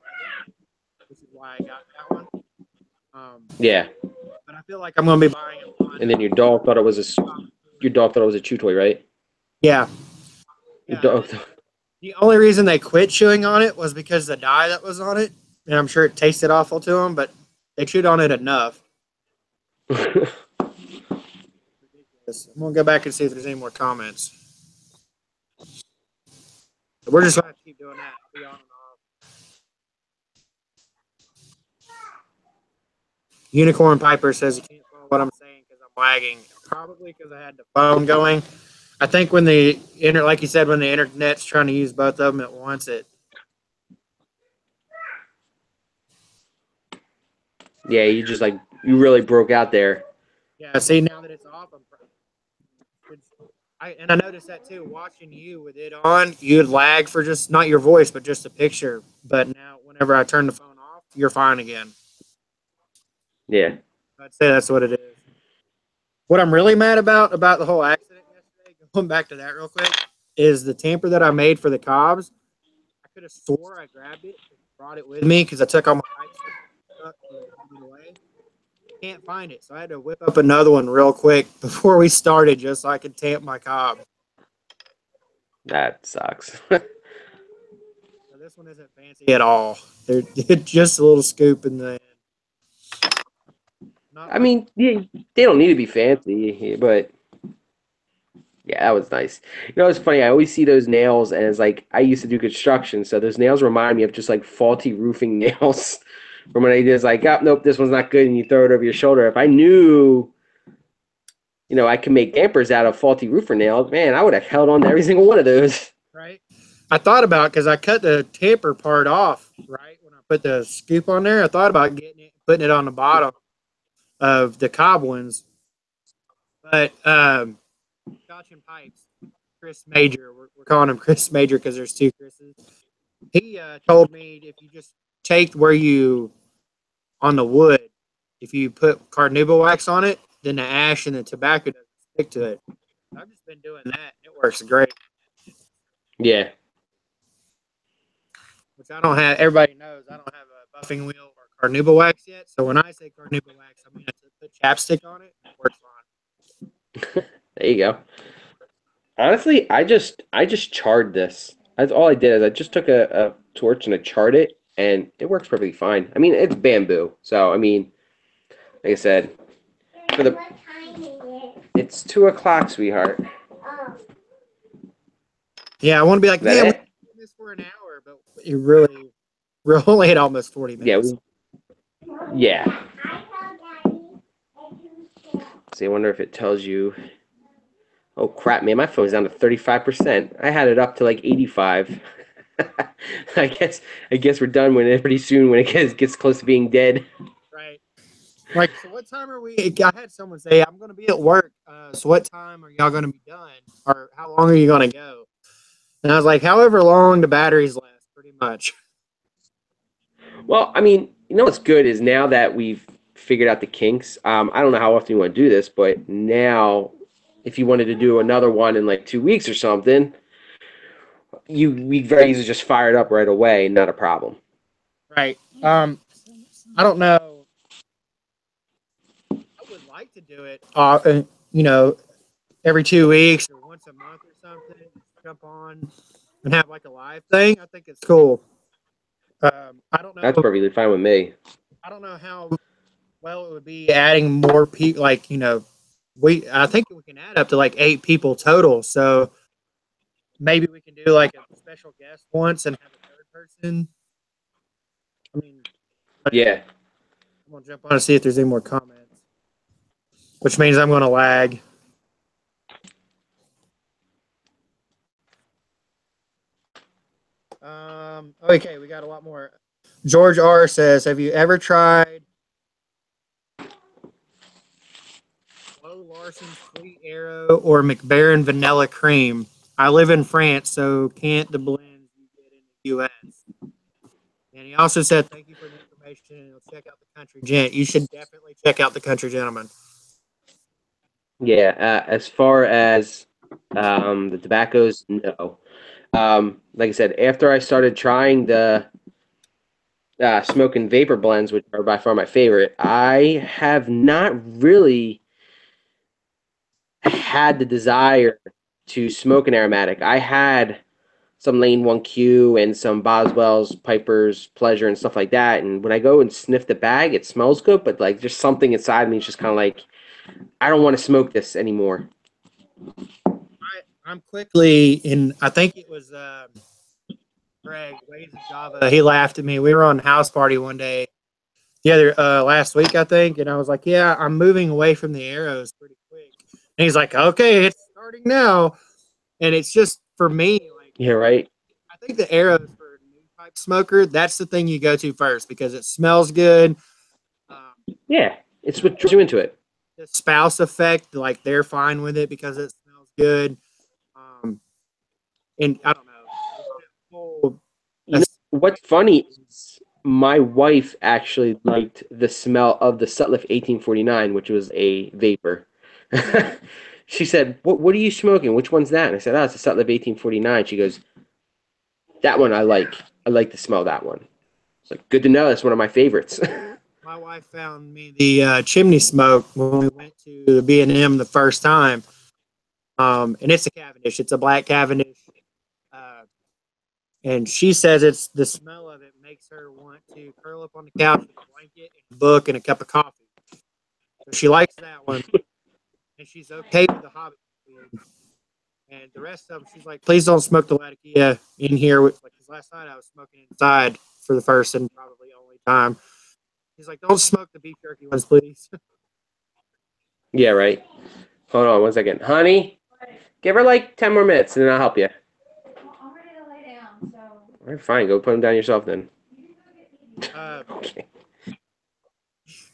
[SPEAKER 2] is why I got that one.
[SPEAKER 3] Yeah.
[SPEAKER 2] But I feel like I'm going to be buying it.
[SPEAKER 3] And then your dog thought it was a chew toy, right?
[SPEAKER 2] Yeah.
[SPEAKER 3] Your dog.
[SPEAKER 2] The only reason they quit chewing on it was because the dye that was on it, and I'm sure it tasted awful to them, but they chewed on it enough. I'm going to go back and see if there's any more comments. We're just going to keep doing that. Be on and off. Unicorn Piper says you can't follow what I'm saying because lagging, probably because I had the phone going. I think when like you said, when the internet's trying to use both of them at once,
[SPEAKER 3] Yeah, you just like you really broke out there.
[SPEAKER 2] yeah. See, now that it's off, I noticed that too. Watching you with it on, you'd lag for just not your voice, but just a picture. But now, whenever I turn the phone off, you're fine again.
[SPEAKER 3] Yeah.
[SPEAKER 2] I'd say that's what it is. What I'm really mad about the whole accident yesterday, going back to that real quick, is the tamper that I made for the cobs. I could have swore I grabbed it and brought it with me because I took all my pipes away. Can't find it, so I had to whip up another one real quick before we started, just so I could tamp my cob.
[SPEAKER 3] That sucks.
[SPEAKER 2] So this one isn't fancy at all. They're just a little scoop in the end.
[SPEAKER 3] I mean, yeah, they don't need to be fancy, but yeah, that was nice. You know, it's funny. I always see those nails, and it's like I used to do construction, so those nails remind me of just like faulty roofing nails. From when I just like, oh, nope, this one's not good, and you throw it over your shoulder. If I knew, I could make dampers out of faulty roofer nails, man, I would have held on to every single one of those.
[SPEAKER 2] Right. I thought about because I cut the tamper part off, right? When I put the scoop on there, I thought about putting it on the bottom of the cob ones. But Scotch and Pipes, Chris Major, we're calling him Chris Major because there's two Chris's. He told me if you just take on the wood, if you put carnauba wax on it, then the ash and the tobacco doesn't stick to it. I've just been doing that. It works great.
[SPEAKER 3] Yeah.
[SPEAKER 2] Which I don't have. Everybody knows I don't have a buffing wheel or carnauba wax yet. So when I say carnauba wax, I mean I put chapstick on it. It works fine.
[SPEAKER 3] There you go. Honestly, I just charred this. That's all I did is I just took a torch and I charred it, and it works perfectly fine. I mean, it's bamboo, so I mean, like I said, for the
[SPEAKER 5] What time is it?
[SPEAKER 3] it's 2 o'clock, sweetheart.
[SPEAKER 5] Oh.
[SPEAKER 2] Yeah, I want to be like,
[SPEAKER 3] Is that
[SPEAKER 2] man, we
[SPEAKER 3] it?
[SPEAKER 2] did this for an hour, but we're only at almost 40 minutes.
[SPEAKER 3] Yeah.
[SPEAKER 5] I tell Daddy and you
[SPEAKER 3] See, I wonder if it tells you. Oh crap, man! My phone's down to 35%. I had it up to like 85. I guess we're done pretty soon when it gets close to being dead.
[SPEAKER 2] Right. Like, so what time are we? I had someone say, I'm going to be at work. So what time are y'all going to be done? Or how long are you going to go? And I was like, however long the batteries last, pretty much.
[SPEAKER 3] Well, I mean, what's good is now that we've figured out the kinks. I don't know how often you want to do this, but now, if you wanted to do another one in like 2 weeks or something, we very easily just fire it up right away, not a problem.
[SPEAKER 2] Right. I don't know. I would like to do it, every 2 weeks or once a month or something. Jump on and have like a live thing. I think it's cool. I don't know.
[SPEAKER 3] That's perfectly fine with me.
[SPEAKER 2] I don't know how well it would be adding more people. Like, I think we can add up to like 8 people total. So maybe we can do like a special guest once and have a third person. I mean,
[SPEAKER 3] Yeah.
[SPEAKER 2] I'm gonna jump on and see if there's any more comments, which means I'm gonna lag. Okay, we got a lot more. George R says, "Have you ever tried Flo Larson's Sweet Arrow or McBaron Vanilla Cream? I live in France, so can't the blends you get in the U.S." And he also said, "Thank you for the information, and you'll check out the Country Gent. You should definitely check out the Country Gentleman."
[SPEAKER 3] Yeah. As far as the tobaccos, no. Like I said, after I started trying the smoke and vapor blends, which are by far my favorite, I have not really had the desire to smoke an aromatic. I had some Lane 1Q and some Boswell's, Piper's Pleasure and stuff like that. And when I go and sniff the bag, it smells good, but like just something inside me is just kind of like, I don't want to smoke this anymore.
[SPEAKER 2] I'm quickly in. I think it was Greg Waves of Java. He laughed at me. We were on house party one day, last week, I think, and I was like, "Yeah, I'm moving away from the arrows pretty quick." And he's like, "Okay, it's starting now." And it's just for me, like
[SPEAKER 3] Yeah, right.
[SPEAKER 2] I think the arrows for a new pipe smoker, that's the thing you go to first because it smells good. Um,
[SPEAKER 3] Yeah, it's what draws you into it.
[SPEAKER 2] the spouse effect, like they're fine with it because it smells good. Um, and I don't know. It's that whole
[SPEAKER 3] You know what's funny is my wife actually liked the smell of the Sutliff 1849, which was a vapor. She said, "What are you smoking? Which one's that?" And I said, "Oh, it's a Sutliff 1849." She goes, "That one I like. I like the smell of that one." It's like, good to know. That's one of my favorites.
[SPEAKER 2] My wife found me the chimney smoke when we went to the B&M the first time. And it's a Cavendish. It's a black Cavendish. Uh, and she says it's the smell of it makes her want to curl up on the couch with a blanket and a book and a cup of coffee. So she likes that one. And she's okay with the Hobbit weed. And the rest of them, she's like, please don't smoke the Latakia in here. Because last night I was smoking inside for the first and probably only time. He's like, don't smoke the beef jerky ones, please.
[SPEAKER 3] Yeah, right. Hold on 1 second. Honey, give her like 10 more minutes and then I'll help you.
[SPEAKER 4] Well, I'm ready to lay down, so
[SPEAKER 3] All right, fine. Go put them down yourself then.
[SPEAKER 4] you can go get me.
[SPEAKER 3] Okay.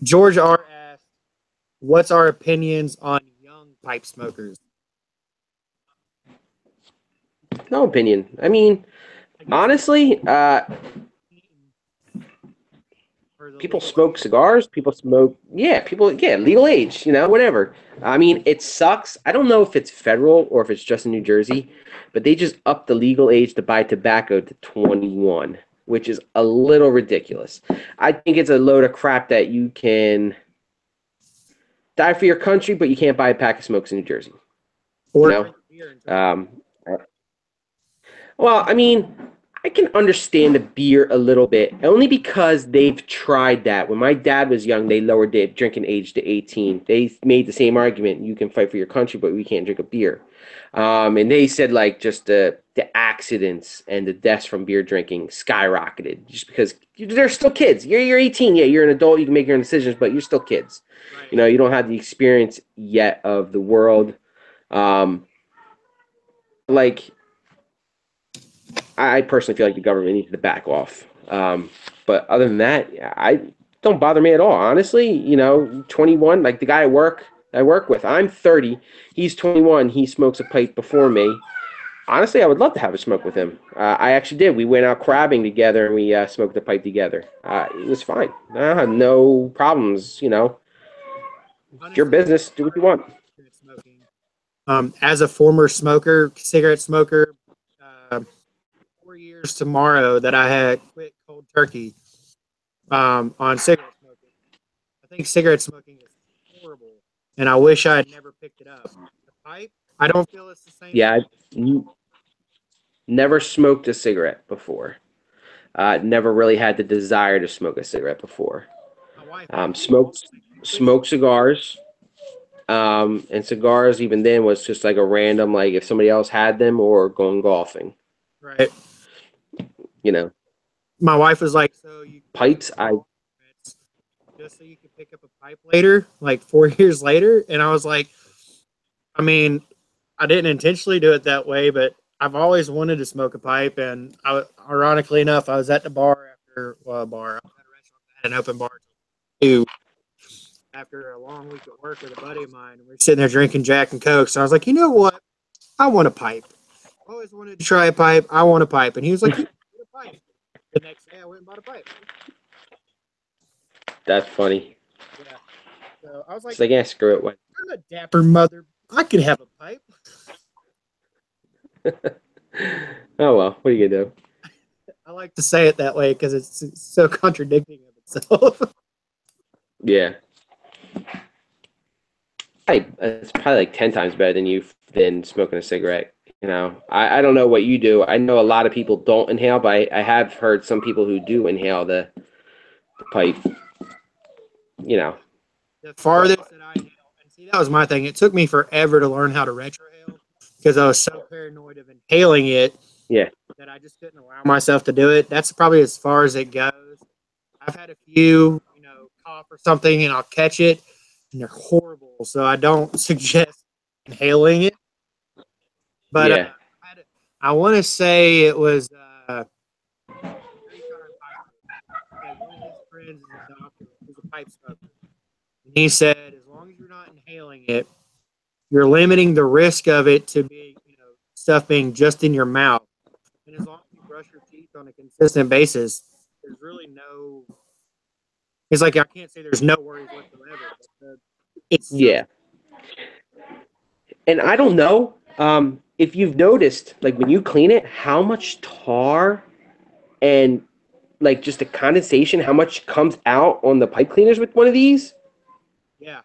[SPEAKER 2] George R. asked, what's our opinions on young pipe smokers?
[SPEAKER 3] No opinion. I mean, honestly, people smoke cigars. People smoke, legal age, whatever. I mean, it sucks. I don't know if it's federal or if it's just in New Jersey, but they just upped the legal age to buy tobacco to 21, which is a little ridiculous. I think it's a load of crap that you can die for your country, but you can't buy a pack of smokes in New Jersey.
[SPEAKER 2] Or
[SPEAKER 3] You
[SPEAKER 2] drink beer and
[SPEAKER 3] know? Well, I mean, I can understand the beer a little bit, only because they've tried that. When my dad was young, they lowered the drinking age to 18. They made the same argument: you can fight for your country, but we can't drink a beer. And they said like just the accidents and the deaths from beer drinking skyrocketed just because they're still kids. You're 18, yeah, you're an adult, you can make your own decisions, but you're still kids.
[SPEAKER 2] right.
[SPEAKER 3] You don't have the experience yet of the world. Like, I personally feel like the government needs to back off. But other than that, I don't bother me at all. Honestly, 21, like the guy I work with, I'm 30. He's 21. He smokes a pipe before me. Honestly, I would love to have a smoke with him. I actually did. We went out crabbing together and we smoked a pipe together. It was fine. I had no problems. It's your business. Do what you want.
[SPEAKER 2] Smoking. As a former cigarette smoker, 4 years tomorrow that I had quit cold turkey on cigarette smoking. I think cigarette smoking is horrible, and I wish I had never picked it up. The pipe, I don't feel it's the same.
[SPEAKER 3] Yeah, never smoked a cigarette before. Never really had the desire to smoke a cigarette before.
[SPEAKER 2] My wife
[SPEAKER 3] Smoked cigars. And cigars, even then, was just like a random, like if somebody else had them or going golfing.
[SPEAKER 2] right.
[SPEAKER 3] You know,
[SPEAKER 2] My wife was like, "So you
[SPEAKER 3] pipes.
[SPEAKER 2] just so you could pick up a pipe later, like 4 years later?" And I was like, "I mean, I didn't intentionally do it that way, but I've always wanted to smoke a pipe." And ironically enough, I was at the bar after a bar. I was at a restaurant that had an open bar too. After a long week at work with a buddy of mine, and we are sitting there drinking Jack and Coke. So I was like, you know what? I want a pipe. I always wanted to try a pipe. I want a pipe. And he was like, you get a pipe. The next day I went and bought a pipe.
[SPEAKER 3] That's funny.
[SPEAKER 2] Yeah. So I was like,
[SPEAKER 3] It's like, yeah, screw it.
[SPEAKER 2] I'm a dapper mother. I could have a pipe.
[SPEAKER 3] Oh, well, what are you going to do?
[SPEAKER 2] I like to say it that way because it's so contradicting of itself.
[SPEAKER 3] Yeah. It's probably like 10 times better than smoking a cigarette. I don't know what you do. I know a lot of people don't inhale, but I have heard some people who do inhale the pipe.
[SPEAKER 2] The farthest that I inhale, and see, that was my thing. It took me forever to learn how to retrohale because I was so paranoid of inhaling it.
[SPEAKER 3] Yeah.
[SPEAKER 2] That I just couldn't allow myself to do it. That's probably as far as it goes. I've had a few, cough or something, and I'll catch it, and they're horrible. So I don't suggest inhaling it. But
[SPEAKER 3] Yeah.
[SPEAKER 2] I want to say it was one of his friends is a doctor who's a pipe smoker. And he said, as long as you're not inhaling it, you're limiting the risk of it to be, stuff being just in your mouth. And as long as you brush your teeth on a consistent basis, there's really no. It's like I can't say there's no worries whatsoever. But it's
[SPEAKER 3] Yeah. And I don't know if you've noticed, like when you clean it, how much tar and like just the condensation, how much comes out on the pipe cleaners with one of these.
[SPEAKER 2] Yeah.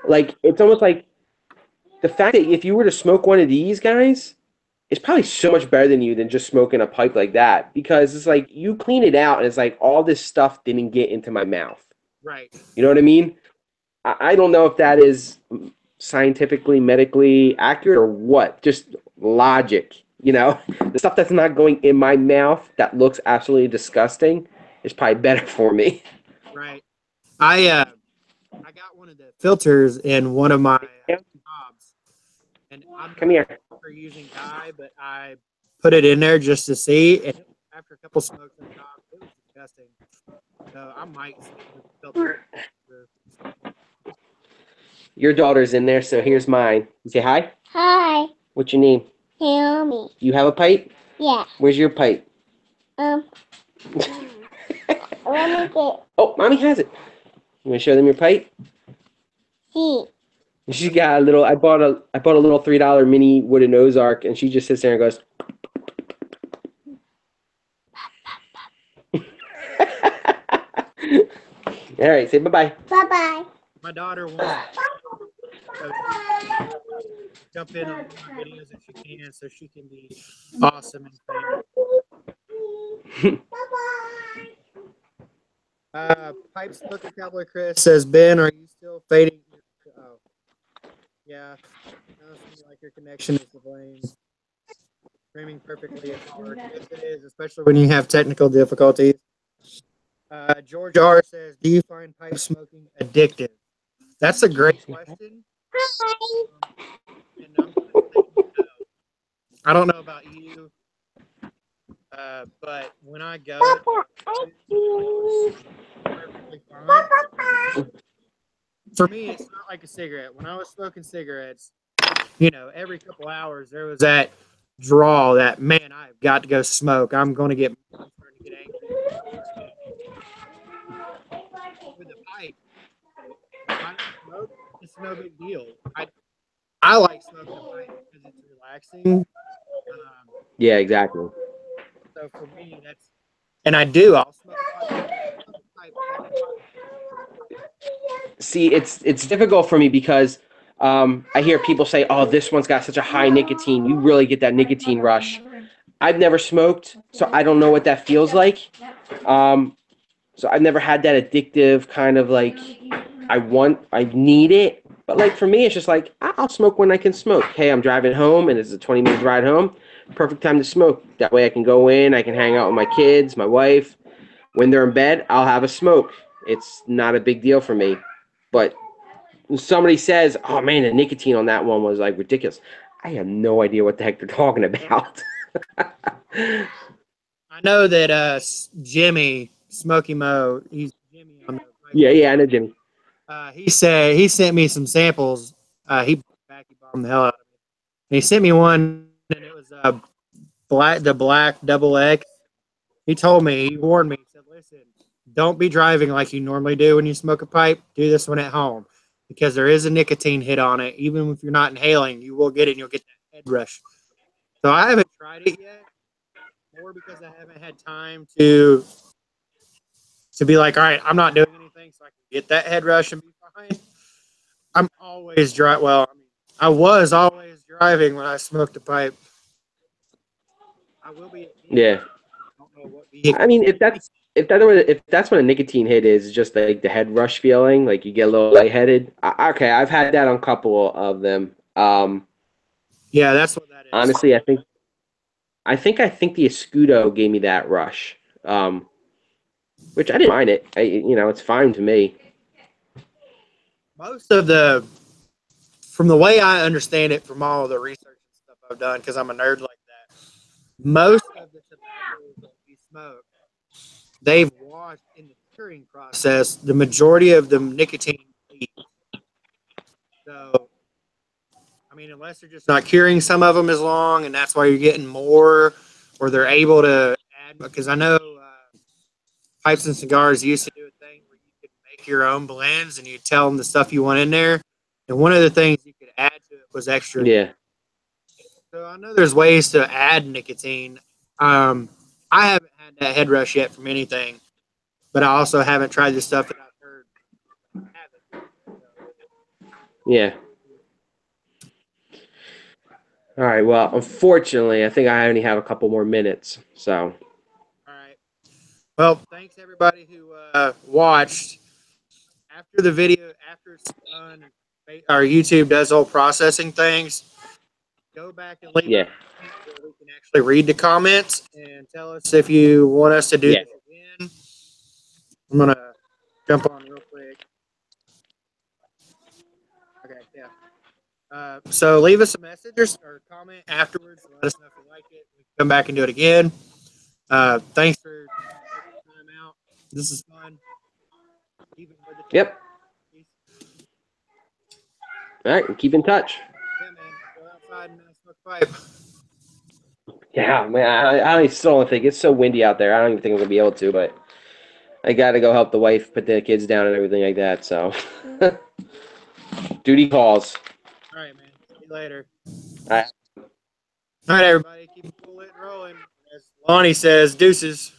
[SPEAKER 3] Like it's almost like the fact that if you were to smoke one of these guys, it's probably so much better than you than just smoking a pipe like that, because it's like you clean it out and it's like all this stuff didn't get into my mouth.
[SPEAKER 2] Right.
[SPEAKER 3] You know what I mean? I don't know if that is scientifically, medically accurate or what. Just logic, The stuff that's not going in my mouth that looks absolutely disgusting is probably better for me.
[SPEAKER 2] Right. I got one of the filters in one of my knobs, and I'm
[SPEAKER 3] Come here.
[SPEAKER 2] for using dye, but I put it in there just to see. And after a couple smokes in the knob, it was disgusting. So I might stick with the filter.
[SPEAKER 3] Your daughter's in there, so here's mine. You say hi?
[SPEAKER 5] Hi,
[SPEAKER 3] What's your name?
[SPEAKER 5] Naomi.
[SPEAKER 3] You have a pipe?
[SPEAKER 5] Yeah.
[SPEAKER 3] Where's your pipe?
[SPEAKER 5] Let me get
[SPEAKER 3] Oh, mommy has it. You want to show them your pipe?
[SPEAKER 5] see.
[SPEAKER 3] She got a little. I bought a little $3 mini wooden Ozark, and she just sits there and goes. All right, say bye-bye.
[SPEAKER 5] Bye-bye.
[SPEAKER 2] My daughter wants to jump in on my videos if she can, so she can be awesome and famous. Pipe Smoker Cowboy Chris says, Ben, are you still fading? Oh, yeah. Sounds like your connection is to blame. Streaming perfectly is hard. Yes, it is, especially when you have technical difficulties. George R. says, do you find pipe smoking addictive? That's a great question. And I'm gonna say no. I don't know about you, but when I go, it's perfectly fine. For me, it's not like a cigarette. When I was smoking cigarettes, every couple hours there was that draw that, man, I've got to go smoke. I'm starting to get angry. With the pipe, if I don't smoke, it's no big deal. I like smoking a pipe because it's relaxing.
[SPEAKER 3] Yeah, exactly.
[SPEAKER 2] So for me, and I do. I'll smoke a pipe.
[SPEAKER 3] See, it's difficult for me because I hear people say, "Oh, this one's got such a high nicotine. You really get that nicotine rush." I've never smoked, so I don't know what that feels like. So I've never had that addictive kind of like I need it. But like for me, it's just like I'll smoke when I can smoke. Hey, I'm driving home and it's a 20-minute ride home. Perfect time to smoke. That way I can go in, I can hang out with my kids, my wife. When they're in bed, I'll have a smoke. It's not a big deal for me. But when somebody says, "Oh man, the nicotine on that one was like ridiculous," I have no idea what the heck they're talking about.
[SPEAKER 2] I know that Jimmy Smoky Mo, he's Jimmy on the
[SPEAKER 3] Yeah, I know, Jimmy.
[SPEAKER 2] he sent me some samples. He vacuum bombed the hell out of me. And he sent me one, and it was the black double X. He warned me. He said, "Listen, don't be driving like you normally do when you smoke a pipe. Do this one at home because there is a nicotine hit on it. Even if you're not inhaling, you will get it, and you'll get that head rush." So I haven't tried it yet, more because I haven't had time to be like, all right, I'm not doing anything, so I can get that head rush and be fine. I'm always driving. Well, I was always driving when I smoked a pipe. I will be.
[SPEAKER 3] Yeah.
[SPEAKER 2] I don't know what vehicle.
[SPEAKER 3] I mean, if that's what a nicotine hit is, just like the head rush feeling, like you get a little lightheaded. Okay, I've had that on a couple of them.
[SPEAKER 2] Yeah, that's what that is.
[SPEAKER 3] Honestly, I think the Escudo gave me that rush, which I didn't mind it. It's fine to me.
[SPEAKER 2] most of the, from the way I understand it, from all the research and stuff I've done, because I'm a nerd like that, most of the tobaccos that we smoke, they've washed in the curing process. The majority of the nicotine leaves. So, I mean, unless they're just not curing some of them as long, and that's why you're getting more, or they're able to add. Because I know Pipes and Cigars used to do a thing where you could make your own blends, and you tell them the stuff you want in there. And one of the things you could add to it was extra.
[SPEAKER 3] Yeah.
[SPEAKER 2] So I know there's ways to add nicotine. I haven't had that head rush yet from anything, but I also haven't tried the stuff that I've heard have it.
[SPEAKER 3] Yeah. All right. Well, unfortunately, I think I only have a couple more minutes. So.
[SPEAKER 2] All right. Well, thanks everybody who watched. After the video, after it's done, our YouTube does all processing things. Go back and leave
[SPEAKER 3] Yeah.
[SPEAKER 2] a comment where we can actually read the comments and tell us if you want us to do
[SPEAKER 3] Yeah.
[SPEAKER 2] this again. I'm gonna jump on real quick. Okay, yeah. So leave us a message or comment afterwards. Let us know if you like it. We can come back and do it again. Thanks for taking time out. This is fun. Even with the
[SPEAKER 3] Yep. All right. Keep in touch.
[SPEAKER 2] Yeah, man. Go outside and smoke a pipe.
[SPEAKER 3] Yeah, man. I still don't think it's so windy out there. I don't even think I'm gonna be able to, but I gotta go help the wife put the kids down and everything like that. So, duty calls.
[SPEAKER 2] All right, man. See you later.
[SPEAKER 3] All right.
[SPEAKER 2] All right, everybody. Keep it cool and rolling. As Lonnie says, deuces.